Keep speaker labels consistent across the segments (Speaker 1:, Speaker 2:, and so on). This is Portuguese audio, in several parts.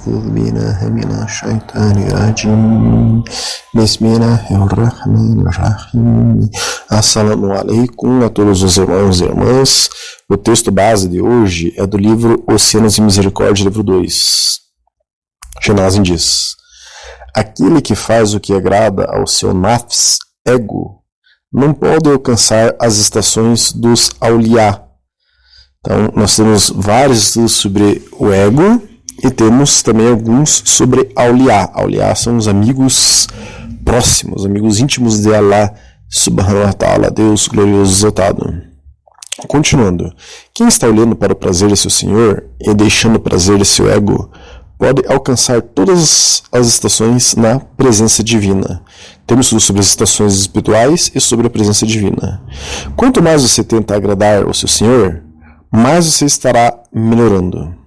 Speaker 1: أعوذ بالله من الشيطان الرجيم بسم الله الرحمن الرحيم. Assalamu alaikum a todos os irmãos e irmãs. O texto base de hoje é do livro Oceanos de Misericórdia, livro 2. Genazim diz: aquele que faz o que agrada ao seu nafs, ego, não pode alcançar as estações dos auliá. Então, nós temos vários estudos sobre o ego e temos também alguns sobre auliá. Auliá são os amigos próximos, amigos íntimos de Allah subhanahu wa ta'ala, Deus glorioso e exaltado. Continuando, quem está olhando para o prazer de seu Senhor e deixando o prazer de seu ego, pode alcançar todas as estações na presença divina. Temos estudos sobre as estações espirituais e sobre a presença divina. Quanto mais você tenta agradar ao seu Senhor, mais você estará melhorando.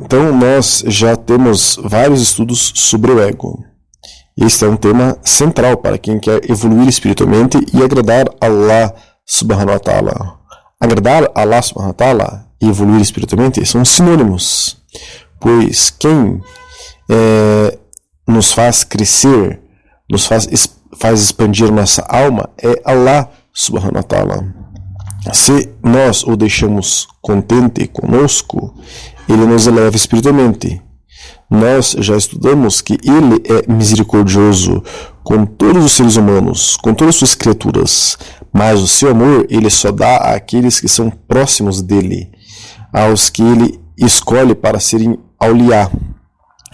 Speaker 1: Então nós já temos vários estudos sobre o ego. Este é um tema central para quem quer evoluir espiritualmente e agradar Allah subhanahu wa ta'ala. Agradar Allah subhanahu wa ta'ala e evoluir espiritualmente são sinônimos, pois quem nos faz crescer, nos faz expandir nossa alma é Allah subhanahu wa ta'ala. Se nós o deixamos contente conosco, ele nos eleva espiritualmente. Nós já estudamos que ele é misericordioso com todos os seres humanos, com todas as suas criaturas, mas o seu amor ele só dá àqueles que são próximos dele, aos que ele escolhe para serem auliá,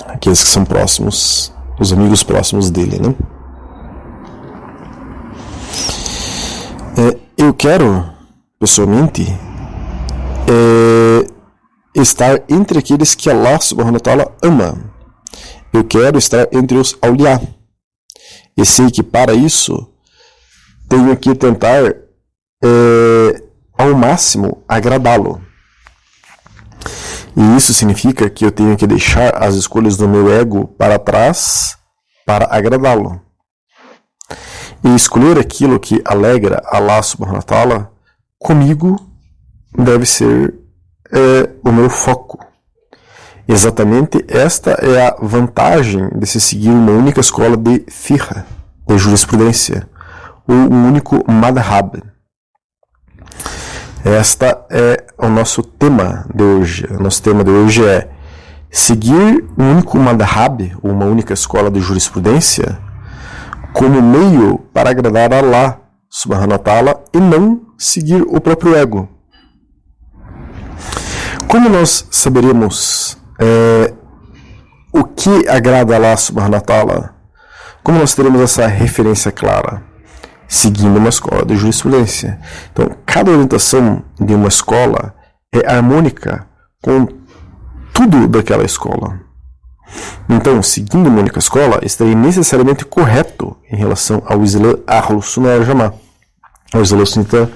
Speaker 1: aqueles que são próximos, os amigos próximos dele, né? Eu quero, pessoalmente, estar entre aqueles que Allah subhanahu wa ta'ala ama. Eu quero estar entre os auliá. E sei que para isso tenho que tentar ao máximo agradá-lo. E isso significa que eu tenho que deixar as escolhas do meu ego para trás para agradá-lo. E escolher aquilo que alegra Allah subhanahu wa ta'ala comigo deve ser o meu foco. Exatamente esta é a vantagem de se seguir uma única escola de fiqh, de jurisprudência, ou um único madhab. Esta é o nosso tema de hoje. O nosso tema de hoje é seguir um único madhab, ou uma única escola de jurisprudência, como meio para agradar a Allah subhanahu wa ta'ala e não seguir o próprio ego. Como nós saberemos o que agrada a Allah subhanahu wa ta'ala? Como nós teremos essa referência clara? Seguindo uma escola de jurisprudência. Então, cada orientação de uma escola é harmônica com tudo daquela escola. Então, seguindo uma única escola, estaria necessariamente correto em relação ao Islã Ahlus Sunnah wal Jamā'ah, ao Islã sunita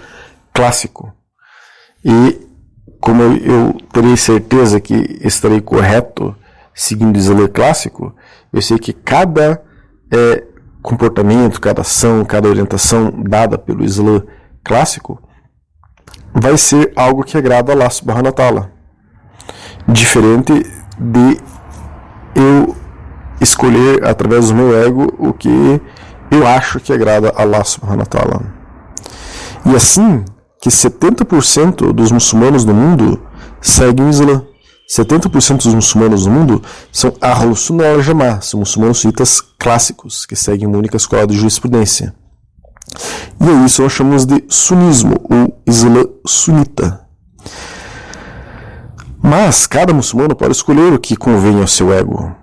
Speaker 1: clássico. E como eu terei certeza que estarei correto seguindo o Islã clássico, eu sei que cada comportamento, cada ação, cada orientação dada pelo Islã clássico vai ser algo que agrada a Allah subhanahu wa ta'ala. Diferente de eu escolher através do meu ego o que eu acho que agrada a Allah subhanahu wa ta'ala. E assim que 70% dos muçulmanos do mundo seguem o Islã. 70% dos muçulmanos do mundo são Ahlus Sunnah wal Jamā'ah, são muçulmanos sunitas clássicos, que seguem uma única escola de jurisprudência. E é isso nós chamamos de sunismo, ou Islã sunita. Mas cada muçulmano pode escolher o que convém ao seu ego.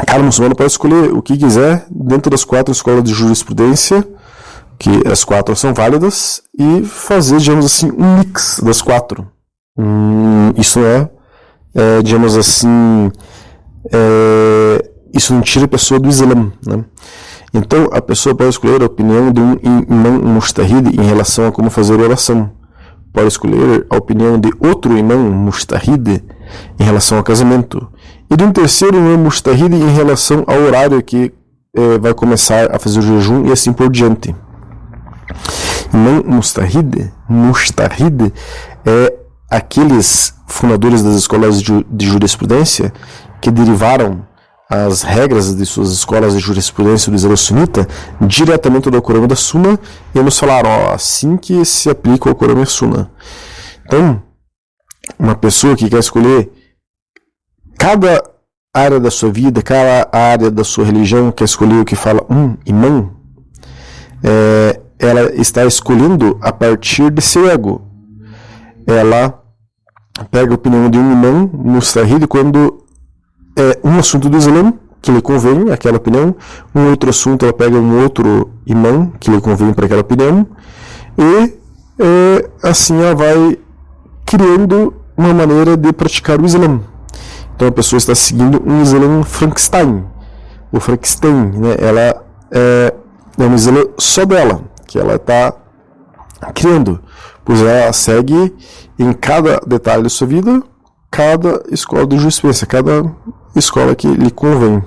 Speaker 1: Cada muçulmano pode escolher o que quiser dentro das 4 escolas de jurisprudência, que as 4 são válidas, e fazer, digamos assim, um mix das 4. Isso digamos assim, isso não tira a pessoa do Islã, né? Então, a pessoa pode escolher a opinião de um imã mujtahid em relação a como fazer oração. Pode escolher a opinião de outro imã mujtahid em relação ao casamento. E de um terceiro imã mujtahid em relação ao horário que vai começar a fazer o jejum e assim por diante. Imã mujtahid é aqueles fundadores das escolas de jurisprudência, que derivaram as regras de suas escolas de jurisprudência do Islã sunita diretamente do Corão e da Sunna, e nos falaram, assim que se aplica o Corão e a Sunna. Então, uma pessoa que quer escolher cada área da sua vida, cada área da sua religião, quer escolher o que fala imã, ela está escolhendo a partir de seu ego. Ela pega a opinião de um imã mustahid quando é um assunto do Islã que lhe convém, aquela opinião, um outro assunto ela pega um outro imã que lhe convém para aquela opinião, e assim ela vai criando uma maneira de praticar o Islã. Então a pessoa está seguindo um Islã Frankenstein. O Frankenstein, né? Ela é um Islã só dela, que ela está criando, pois ela segue em cada detalhe da sua vida cada escola de jurisprudência, cada escola que lhe convém.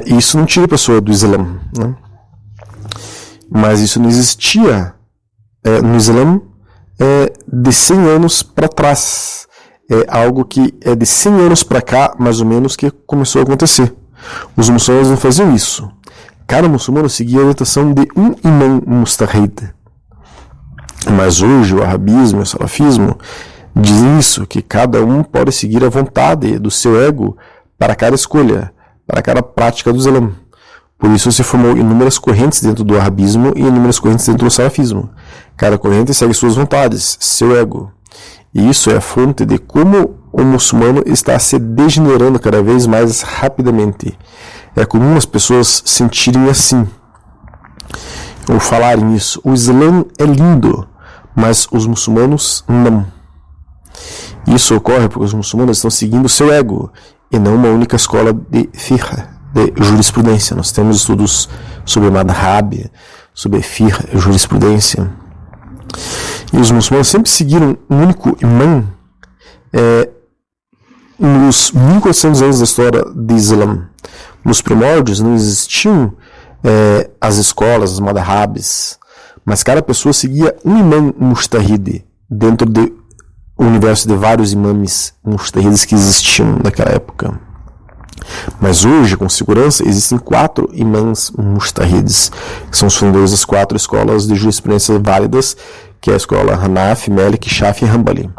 Speaker 1: Isso não tira a pessoa do Islã, né? Mas isso não existia no Islã de 100 anos para trás. É algo que é de 100 anos para cá, mais ou menos, que começou a acontecer. Os muçulmanos não faziam isso. Cada muçulmano seguia a orientação de um imã mustahid. Mas hoje o arabismo e o salafismo dizem isso, que cada um pode seguir a vontade do seu ego para cada escolha, para cada prática do Islã. Por isso se formou inúmeras correntes dentro do arabismo e inúmeras correntes dentro do salafismo. Cada corrente segue suas vontades, seu ego. E isso é a fonte de como o muçulmano está se degenerando cada vez mais rapidamente. É comum as pessoas sentirem assim, ou falarem isso. O Islã é lindo, mas os muçulmanos não. Isso ocorre porque os muçulmanos estão seguindo o seu ego e não uma única escola de fiqh, de jurisprudência. Nós temos estudos sobre madhab, sobre fiqh, jurisprudência. E os muçulmanos sempre seguiram um único imã nos 1400 anos da história de Islã. Nos primórdios não existiam as escolas, as madhabs, mas cada pessoa seguia um imã mustahid dentro do universo de vários imames mustahides que existiam naquela época. Mas hoje, com segurança, existem 4 imãs mustahides, que são os fundadores das 4 escolas de jurisprudência válidas, que é a escola Hanafi, Malik, Shafi e Hanbali.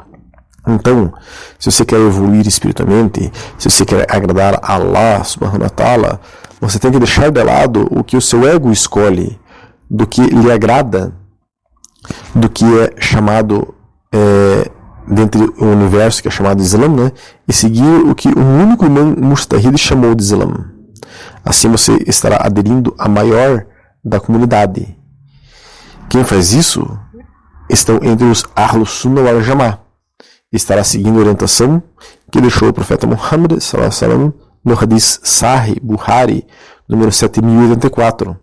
Speaker 1: Então, se você quer evoluir espiritualmente, se você quer agradar a Allah subhanahu wa ta'ala, você tem que deixar de lado o que o seu ego escolhe, do que lhe agrada, do que é chamado dentro do universo que é chamado de Islã, né? E seguir o que um único imã mustahid chamou de Islã. Assim você estará aderindo à maior da comunidade. Quem faz isso estão entre os Ahlus Sunnah wal Jama'ah. Estará seguindo a orientação que deixou o profeta Muhammad sallallahu alaihi wasallam no hadith Sahih Bukhari, número 7084,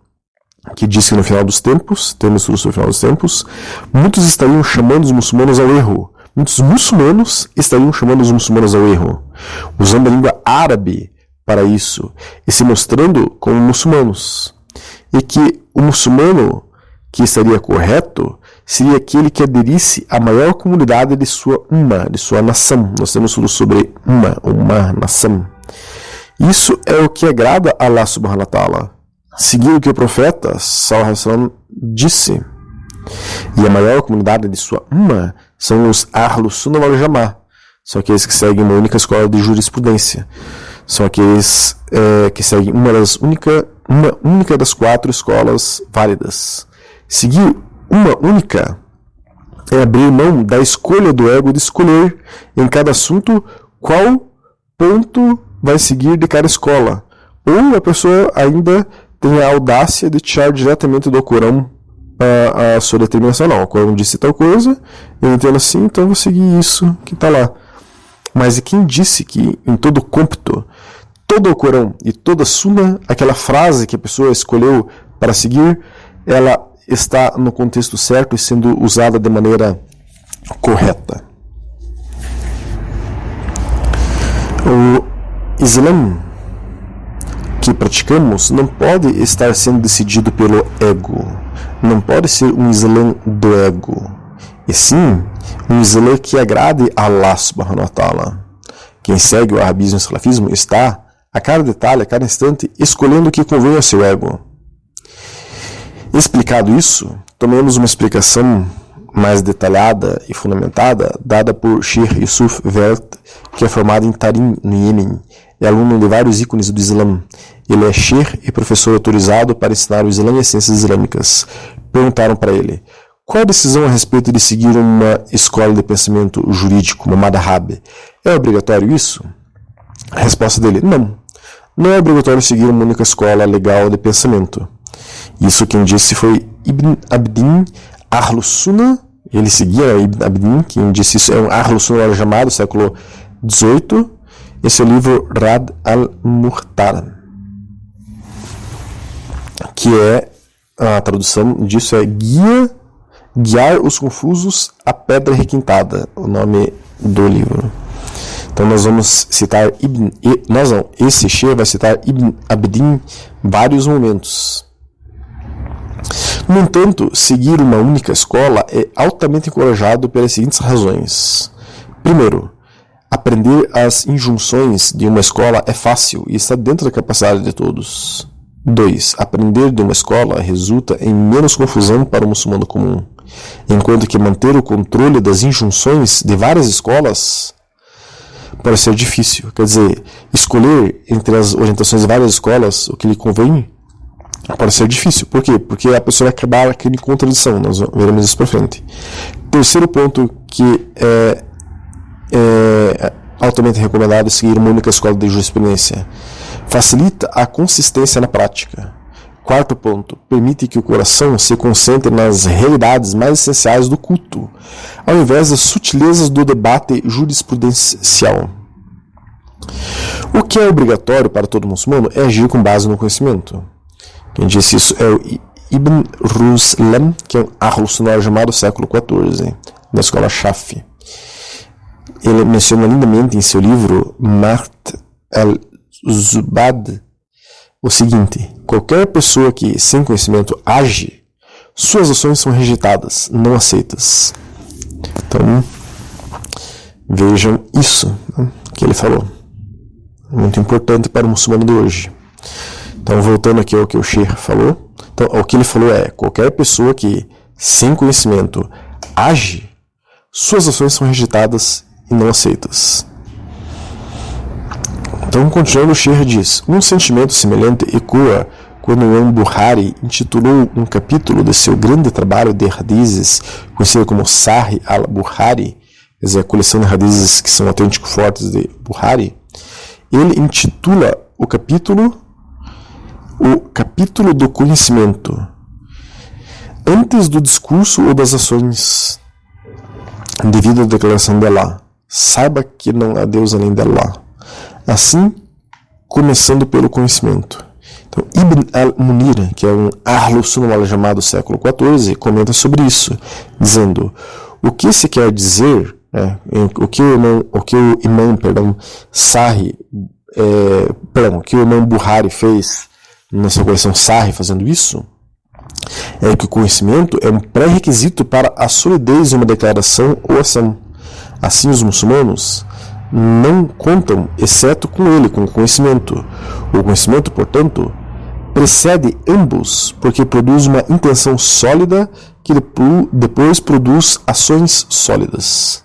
Speaker 1: que diz que no final dos tempos, temos tudo sobre o final dos tempos, muitos estariam chamando os muçulmanos ao erro. Muitos muçulmanos estariam chamando os muçulmanos ao erro, usando a língua árabe para isso, e se mostrando como muçulmanos. E que o muçulmano que estaria correto seria aquele que aderisse à maior comunidade de sua umma, de sua nação. Nós temos tudo sobre umma, nação. Isso é o que agrada a Allah subhanahu wa ta'ala. Seguir o que o profeta sallallahu alaihi wasallam disse. E a maior comunidade de sua umma são os Ahlus Sunnah wal Jama'ah. São aqueles que seguem uma única escola de jurisprudência. São aqueles que seguem uma única das 4 escolas válidas. Seguir uma única é abrir mão da escolha do ego de escolher em cada assunto qual ponto vai seguir de cada escola. Ou a pessoa ainda tem a audácia de tirar diretamente do Corão a sua determinação. Não, o Corão disse tal coisa, eu entendo assim, então eu vou seguir isso que está lá. Mas e quem disse que em todo cômputo, todo o Corão e toda a Sunna, aquela frase que a pessoa escolheu para seguir, ela está no contexto certo e sendo usada de maneira correta? O Islã que praticamos não pode estar sendo decidido pelo ego. Não pode ser um Islã do ego. e sim um Islã que agrade a Allah subhanahu wa ta'ala. Quem segue o arabismo e o salafismo está, a cada detalhe, a cada instante, escolhendo o que convém ao seu ego. Explicado isso, tomemos uma explicação mais detalhada e fundamentada dada por Sheikh Yusuf Vert, que é formado em Tarim, no Iêmen, é aluno de vários ícones do Islã. Ele é sheikh e professor autorizado para ensinar o Islã e as ciências islâmicas. Perguntaram para ele: qual a decisão a respeito de seguir uma escola de pensamento jurídico, uma madhhab? É obrigatório isso? A resposta dele: não. Não é obrigatório seguir uma única escola legal de pensamento. Isso quem disse foi Ibn Abdin Ahlus Sunnah. Ele seguia Ibn Abdin, quem disse isso é um Ahlus Sunnah chamado, século XVIII. Esse é o livro Rad al-Muhtar, que é, a tradução disso é Guiar os Confusos à Pedra Requintada, o nome do livro. Então nós vamos citar esse Sheikh vai citar Ibn Abdin vários momentos. No entanto, seguir uma única escola é altamente encorajado pelas seguintes razões. Primeiro, aprender as injunções de uma escola é fácil e está dentro da capacidade de todos. 2. Aprender de uma escola resulta em menos confusão para o muçulmano comum, enquanto que manter o controle das injunções de várias escolas pode ser difícil. Quer dizer, escolher entre as orientações de várias escolas o que lhe convém pode ser difícil. Por quê? Porque a pessoa vai acabar caindo em contradição. Nós veremos isso para frente. Terceiro ponto que é altamente recomendado seguir uma única escola de jurisprudência. Facilita a consistência na prática. Quarto ponto, permite que o coração se concentre nas realidades mais essenciais do culto, ao invés das sutilezas do debate jurisprudencial. O que é obrigatório para todo muçulmano é agir com base no conhecimento. Quem disse isso é o Ibn Ruslam, que é um Ahlus Sunnah chamado século XIV, da escola Shafi. Ele menciona lindamente em seu livro Mart al-Zubad o seguinte: qualquer pessoa que, sem conhecimento, age, suas ações são rejeitadas, não aceitas. Então, vejam isso, né, que ele falou. Muito importante para o muçulmano de hoje. Então, voltando aqui ao que o Sheikh falou. Então, o que ele falou é: qualquer pessoa que, sem conhecimento, age, suas ações são rejeitadas e não aceitas. Então, continuando, o Sheikh diz: um sentimento semelhante ecoa quando Imam Bukhari intitulou um capítulo de seu grande trabalho de hadizes, conhecido como Sahih al-Bukhari, quer dizer, a coleção de hadizes que são autênticos fortes de Bukhari. Ele intitula o capítulo do conhecimento, antes do discurso ou das ações, devido à declaração de Allah: saiba que não há Deus além de Allah. Assim, começando pelo conhecimento. Então, Ibn al-Munir, que é um Ahlus Sunnah chamado século XIV, comenta sobre isso, dizendo: o que se quer dizer, o que o imam Sahih, o que o imam Bukhari fez nessa coleção Sahih fazendo isso, é que o conhecimento é um pré-requisito para a solidez de uma declaração ou ação. Assim, os muçulmanos não contam, exceto com ele, com o conhecimento. O conhecimento, portanto, precede ambos, porque produz uma intenção sólida que depois produz ações sólidas.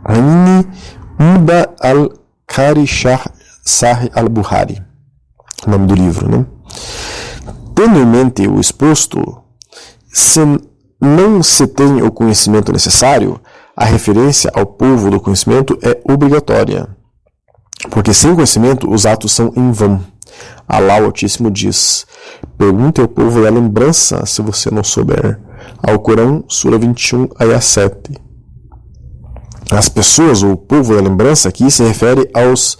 Speaker 1: Aini Umda al-Qari Shah Sahih al-Bukhari, nome do livro, né? Tendo em mente o exposto, se não se tem o conhecimento necessário, a referência ao povo do conhecimento é obrigatória, porque sem conhecimento os atos são em vão. Allah, o Altíssimo, diz: pergunte ao povo da lembrança se você não souber. Ao Corão, Sura 21, Ayah 7. As pessoas, ou o povo da lembrança, aqui se refere aos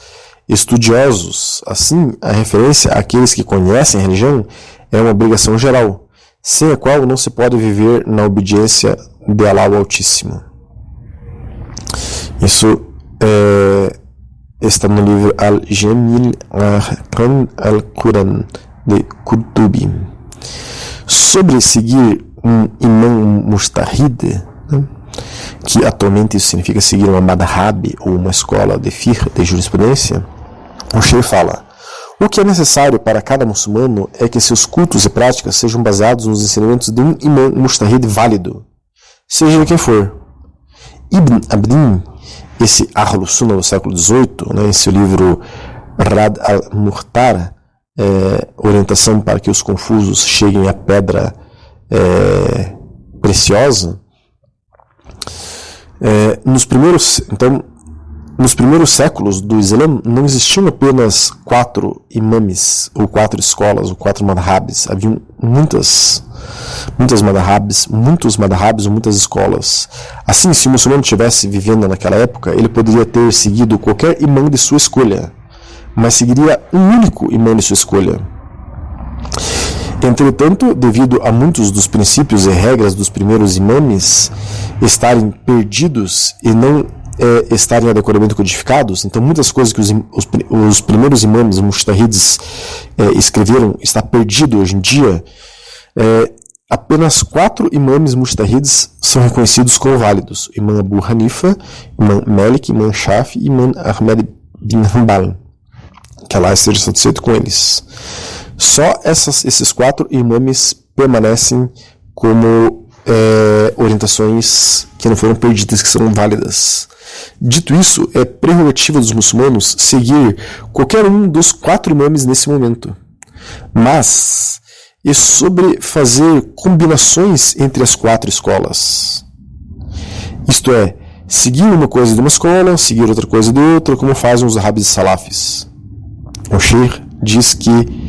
Speaker 1: estudiosos. Assim, a referência àqueles que conhecem a religião é uma obrigação geral, sem a qual não se pode viver na obediência de Allah, o Altíssimo. Isso está no livro Al-Jamil Arkan al-Quran de Qurtubi. Sobre seguir um imam mustahid, né? que atualmente isso significa seguir uma madhab ou uma escola de fiqh, de jurisprudência, o Sheikh fala: o que é necessário para cada muçulmano é que seus cultos e práticas sejam baseados nos ensinamentos de um imã mujtahid válido, seja ele quem for. Ibn Abdin, esse Ahlus Sunnah do século XVIII, né, em seu livro Rad al-Mukhtar, orientação para que os confusos cheguem à pedra preciosa, nos primeiros séculos do Islã não existiam apenas 4 imames, ou 4 escolas, ou 4 madhabs. Haviam muitas madhabs, muitos madhabs ou muitas escolas. Assim, se o muçulmano estivesse vivendo naquela época, ele poderia ter seguido qualquer imã de sua escolha, mas seguiria um único imã de sua escolha. Entretanto, devido a muitos dos princípios e regras dos primeiros imames estarem perdidos e não estarem adequadamente codificados, então muitas coisas que os primeiros imames, mujtahids, escreveram está perdido hoje em dia. Apenas 4 imames mujtahids são reconhecidos como válidos: Imam Abu Hanifa, Imam Malik, Imam Shafi e Imam Ahmed bin Hanbal, que Allah esteja satisfeito com eles. Só esses 4 imames permanecem como orientações que não foram perdidas, que são válidas. Dito isso, é prerrogativa dos muçulmanos seguir qualquer um dos 4 imames nesse momento. Mas é sobre fazer combinações entre as 4 escolas. Isto é, seguir uma coisa de uma escola, seguir outra coisa de outra, como fazem os Wahhabis e Salafis. O Sheikh diz que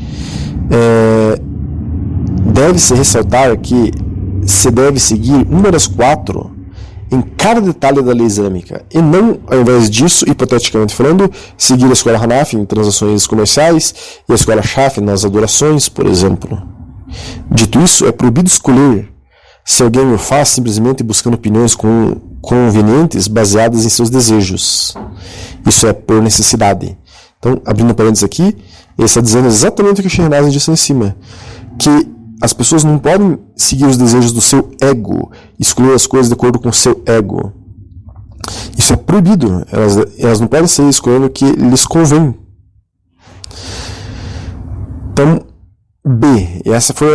Speaker 1: deve-se ressaltar que se deve seguir uma das 4 em cada detalhe da lei islâmica, e não, ao invés disso, hipoteticamente falando, seguir a escola Hanafi em transações comerciais e a escola Shafi nas adorações, por exemplo. Dito isso, é proibido escolher se alguém o faz simplesmente buscando opiniões convenientes baseadas em seus desejos. Isso é por necessidade. Então, abrindo parênteses aqui, ele está dizendo exatamente o que o Sheikh Nazim disse lá em cima, que as pessoas não podem seguir os desejos do seu ego, escolher as coisas de acordo com o seu ego. Isso é proibido. Elas não podem ser escolhendo o que lhes convém. Então, B. E essa foi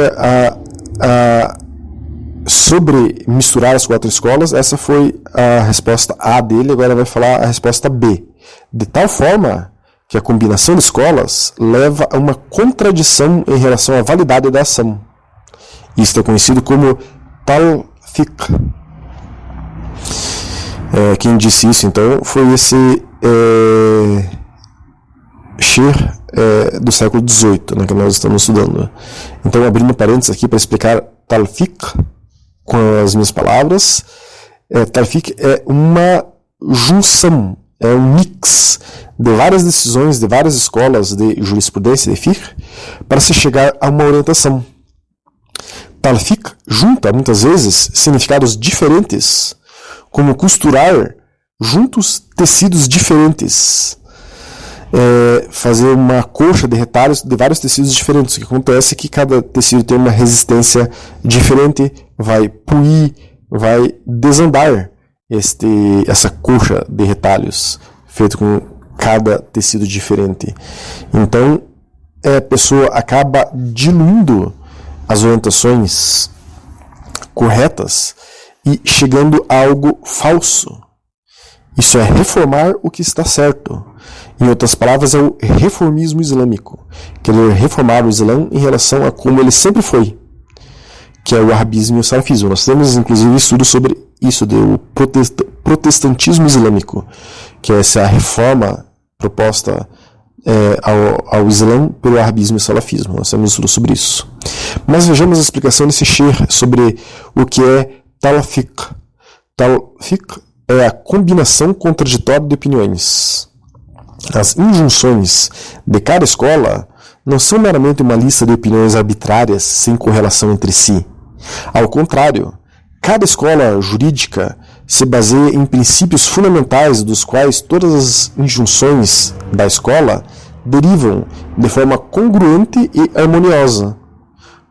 Speaker 1: sobre misturar as 4 escolas, essa foi a resposta A dele, agora vai falar a resposta B. De tal forma que a combinação de escolas leva a uma contradição em relação à validade da ação. Isso é conhecido como talfiq. Quem disse isso, então, foi esse Sheikh do século XVIII, né, que nós estamos estudando. Então, abrindo parênteses aqui para explicar talfiq com as minhas palavras, talfiq é uma junção, é um mix de várias decisões de várias escolas de jurisprudência e de fiqh para se chegar a uma orientação. Talfiq junta, muitas vezes, significados diferentes, como costurar juntos tecidos diferentes, fazer uma colcha de retalhos de vários tecidos diferentes. O que acontece é que cada tecido tem uma resistência diferente, vai puir, vai desandar essa colcha de retalhos, feito com cada tecido diferente. Então, a pessoa acaba diluindo as orientações corretas e chegando a algo falso. Isso é reformar o que está certo. Em outras palavras, é o reformismo islâmico. Querer reformar o Islã em relação a como ele sempre foi, que é o wahhabismo e o salafismo. Nós temos, inclusive, estudos sobre isso, do protestantismo islâmico, que é essa reforma proposta ao Islã pelo wahhabismo e salafismo. Nós temos estudos sobre isso. Mas vejamos a explicação desse Sheikh sobre o que é talfiq. Talfiq é a combinação contraditória de opiniões. As injunções de cada escola não são meramente uma lista de opiniões arbitrárias sem correlação entre si. Ao contrário, cada escola jurídica se baseia em princípios fundamentais dos quais todas as injunções da escola derivam de forma congruente e harmoniosa.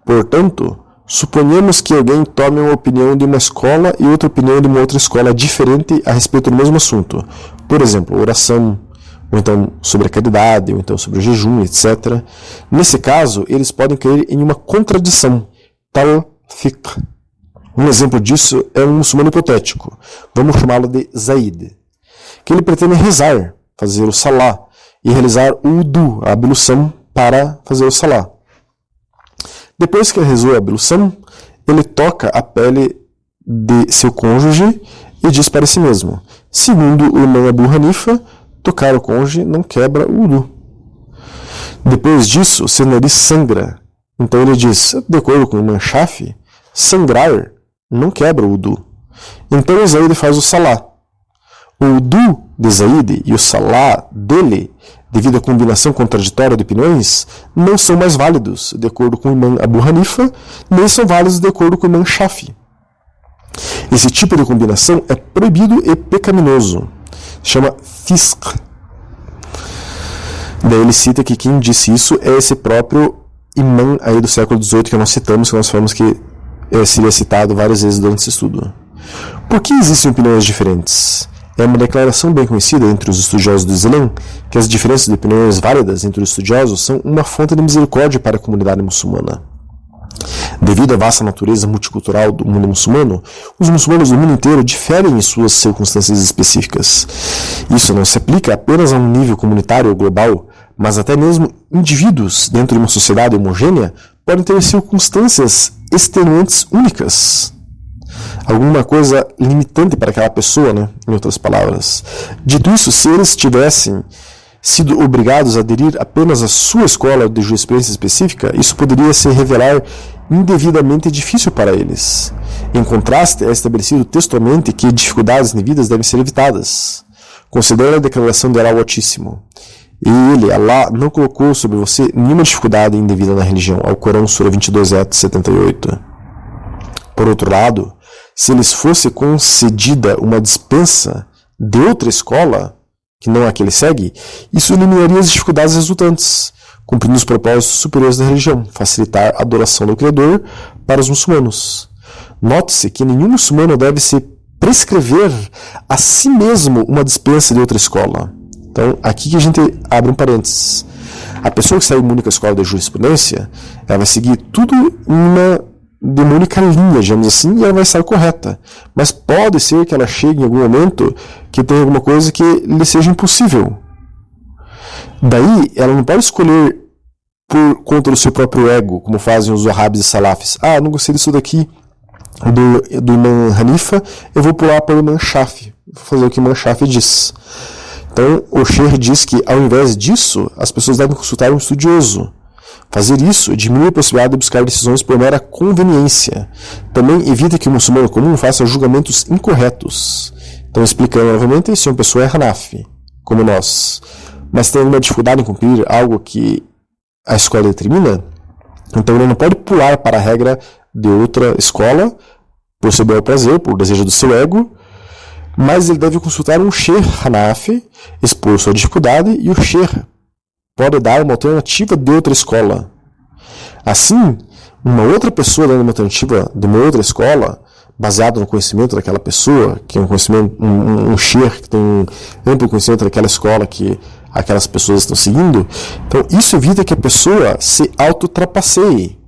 Speaker 1: Portanto, Suponhamos que alguém tome uma opinião de uma escola e outra opinião de uma outra escola diferente a respeito do mesmo assunto. Por exemplo, oração, ou então sobre a caridade, ou então sobre o jejum, etc. Nesse caso, eles podem cair em uma contradição, talfiq. Um exemplo disso é um muçulmano hipotético, vamos chamá-lo de Zaid, que ele pretende rezar, fazer o salá, e realizar o wudu, a ablução, para fazer o salá. Depois que ele rezou a ablução, ele toca a pele de seu cônjuge e diz para si mesmo: segundo o imã Abu Hanifa, tocar o cônjuge não quebra o wudu. Depois disso, seu nariz sangra. Então ele diz, de acordo com o imã Shafi, sangrar não quebra o wudu. Então Zaid faz o salá. O wudu de Zaid e o salá dele, devido à combinação contraditória de opiniões, não são mais válidos de acordo com o imã Abu Hanifa, nem são válidos de acordo com o imã Shafi. Esse tipo de combinação é proibido e pecaminoso. Chama fisq. Daí ele cita que quem disse isso é esse próprio imã aí do século XVIII que nós citamos, que nós falamos que seria citado várias vezes durante esse estudo. Por que existem opiniões diferentes? É uma declaração bem conhecida entre os estudiosos do Islã que as diferenças de opiniões válidas entre os estudiosos são uma fonte de misericórdia para a comunidade muçulmana. Devido à vasta natureza multicultural do mundo muçulmano, os muçulmanos do mundo inteiro diferem em suas circunstâncias específicas. Isso não se aplica apenas a um nível comunitário ou global, mas até mesmo indivíduos dentro de uma sociedade homogênea podem ter circunstâncias extenuantes únicas. Alguma coisa limitante para aquela pessoa, né? Em outras palavras. Dito isso, se eles tivessem sido obrigados a aderir apenas à sua escola de jurisprudência específica, isso poderia se revelar indevidamente difícil para eles. Em contraste, é estabelecido textualmente que dificuldades indevidas devem ser evitadas. Considere a declaração de Allah Altíssimo. E ele, Allah, não colocou sobre você nenhuma dificuldade indevida na religião. Alcorão, Sura 22, Ayat 78. Por outro lado, se lhes fosse concedida uma dispensa de outra escola, que não a que ele segue, isso eliminaria as dificuldades resultantes, cumprindo os propósitos superiores da religião, facilitar a adoração do Criador para os muçulmanos. Note-se que nenhum muçulmano deve se prescrever a si mesmo uma dispensa de outra escola. Então, aqui que a gente abre um parênteses. A pessoa que segue uma única escola de jurisprudência, ela vai seguir tudo de uma única linha, digamos assim, e ela vai estar correta. Mas pode ser que ela chegue em algum momento que tenha alguma coisa que lhe seja impossível. Daí, ela não pode escolher por conta do seu próprio ego, como fazem os wahhabis e salafis. Não gostei disso daqui do imã Hanifa, eu vou pular para o imã Shafi. Vou fazer o que o imã Shafi diz. Então, o Sheikh diz que, ao invés disso, as pessoas devem consultar um estudioso. Fazer isso diminui a possibilidade de buscar decisões por mera conveniência. Também evita que o muçulmano comum faça julgamentos incorretos. Então, explicando novamente, se uma pessoa é Hanafi, como nós, mas tem uma dificuldade em cumprir algo que a escola determina, então ele não pode pular para a regra de outra escola, por seu bel prazer, por desejo do seu ego, mas ele deve consultar um Sheikh Hanafi, expor sua dificuldade, e o Sheikh pode dar uma alternativa de outra escola. Assim, uma outra pessoa dando uma alternativa de uma outra escola, baseado no conhecimento daquela pessoa, que é um conhecimento, um sheikh que tem um amplo conhecimento daquela escola que aquelas pessoas estão seguindo, então isso evita que a pessoa se autotrapaceie,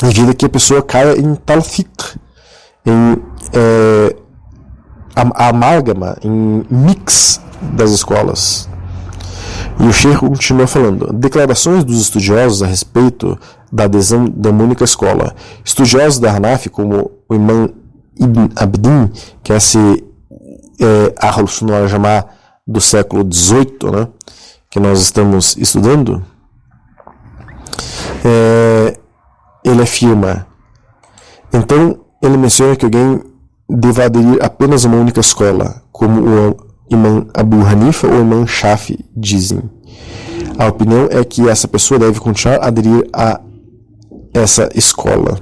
Speaker 1: evita que a pessoa caia em talfiq, em amálgama, em mix das escolas. E o Sheikh continua falando: declarações dos estudiosos a respeito da adesão da uma única escola. Estudiosos da Hanafi, como o imã Ibn Abdin, que é esse Ahl Sunnah wal Jama'ah do século XVIII, né, que nós estamos estudando, ele afirma, então ele menciona que alguém deva aderir apenas a uma única escola, como o imã Abu Hanifa ou o imã Shafi dizem. A opinião é que essa pessoa deve continuar a aderir a essa escola.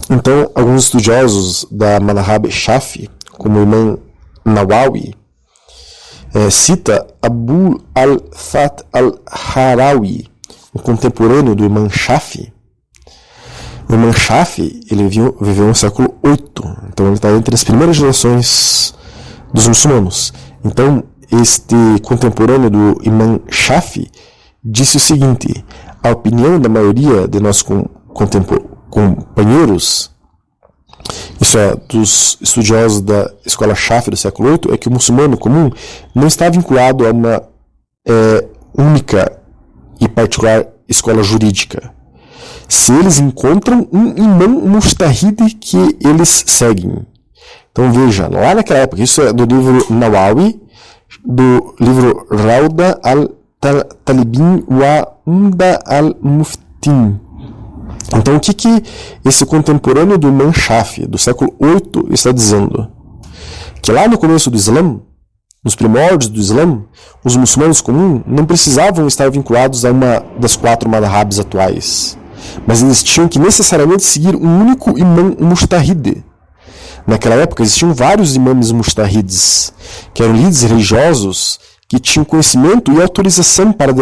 Speaker 1: Então, alguns estudiosos da Madhhab Shafi, como o imã Nawawi, cita Abu al-Fath al-Harawi, um contemporâneo do imã Shafi, O Imam Shafi, ele viveu no século 8, então ele está entre as primeiras gerações dos muçulmanos. Então, este contemporâneo do Imam Shafi disse o seguinte: a opinião da maioria de nossos companheiros, isso é, dos estudiosos da escola Shafi do século 8, é que o muçulmano comum não está vinculado a uma única e particular escola jurídica. Se eles encontram um imam mustahid que eles seguem. Então veja, lá naquela época, isso é do livro Nawawi, do livro Rauda al-Talibin wa Umda al-Muftin. Então o que esse contemporâneo do Imam Shafi, do século 8, está dizendo? Que lá no começo do Islã, nos primórdios do Islã, os muçulmanos comuns não precisavam estar vinculados a uma das 4 madhabs atuais, mas eles tinham que necessariamente seguir um único imam mustahid. Naquela época existiam vários imãs mustahids, que eram líderes religiosos que tinham conhecimento e autorização para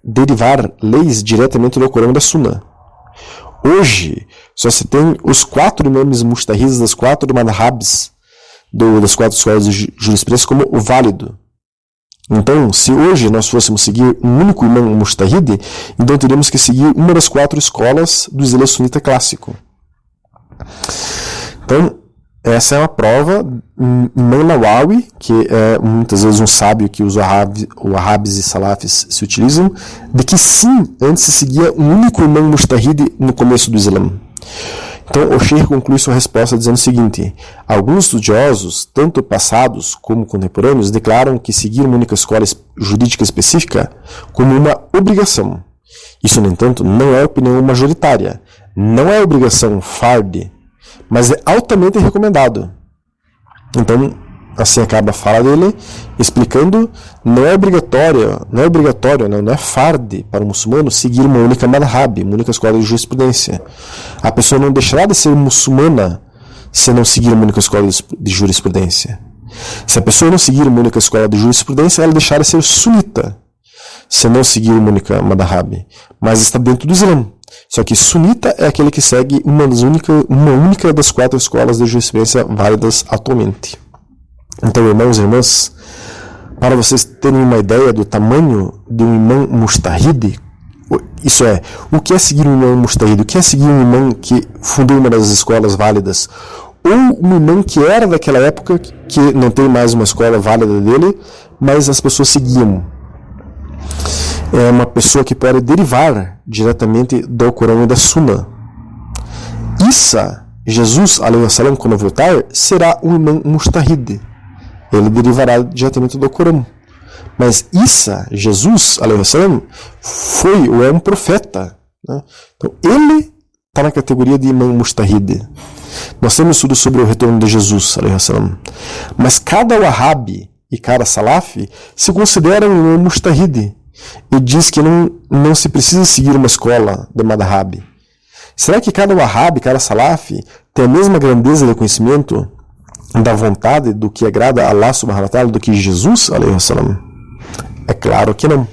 Speaker 1: derivar leis diretamente do Corão e da Sunna. Hoje, só se tem os 4 imãs mustahids das 4 madhabs, das 4 escolas de jurisprudência, como o válido. Então, se hoje nós fôssemos seguir um único imam mustahid, então teríamos que seguir uma das 4 escolas do Islã sunita clássico. Então, essa é uma prova, Imam Nawawi, que é muitas vezes um sábio que os wahhabis e salafis se utilizam, de que sim, antes se seguia um único imam mustahid no começo do Islã. Então, o Sheikh conclui sua resposta dizendo o seguinte: alguns estudiosos, tanto passados como contemporâneos, declaram que seguir uma única escola jurídica específica como uma obrigação. Isso, no entanto, não é opinião majoritária, não é obrigação fard, mas é altamente recomendado. Então, assim acaba a fala dele, explicando, não é fard para o muçulmano seguir uma única madhab, uma única escola de jurisprudência. A pessoa não deixará de ser muçulmana se não seguir uma única escola de jurisprudência. Se a pessoa não seguir uma única escola de jurisprudência, ela deixará de ser sunita se não seguir uma única madhab, mas está dentro do Islã. Só que sunita é aquele que segue uma única das 4 escolas de jurisprudência válidas atualmente. Então, irmãos e irmãs, para vocês terem uma ideia do tamanho de um imam mustahid, isso é, o que é seguir um imam mustahid? O que é seguir um imam que fundou uma das escolas válidas? Ou um imam que era daquela época, que não tem mais uma escola válida dele, mas as pessoas seguiam. É uma pessoa que pode derivar diretamente do Corão e da Sunna. Isa, Jesus, alaihi quando voltar, será um imam mustahid. Ele derivará diretamente do Corão. Mas Isa, Jesus, alaihi foi ou é um profeta. Né? Então, ele está na categoria de imam mustahid. Nós temos estudo sobre o retorno de Jesus, alaihi. Mas cada wahhabi e cada salaf se considera um imam mustahid. E diz que não se precisa seguir uma escola de madhab. Será que cada wahhabi, cada salaf tem a mesma grandeza de conhecimento da vontade do que agrada a Allah subhanahu wa ta'ala do que Jesus, alaihi salam? É claro que não.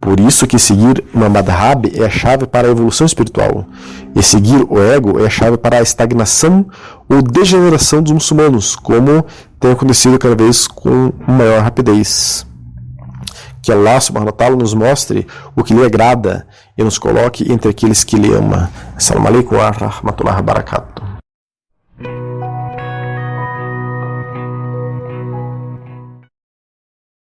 Speaker 1: Por isso que seguir uma madhab é a chave para a evolução espiritual. E seguir o ego é a chave para a estagnação ou degeneração dos muçulmanos, como tem acontecido cada vez com maior rapidez. Que Allah subhanahu wa ta'ala nos mostre o que lhe agrada e nos coloque entre aqueles que lhe ama. Assalamu alaikum wa rahmatullahi wa barakatuh.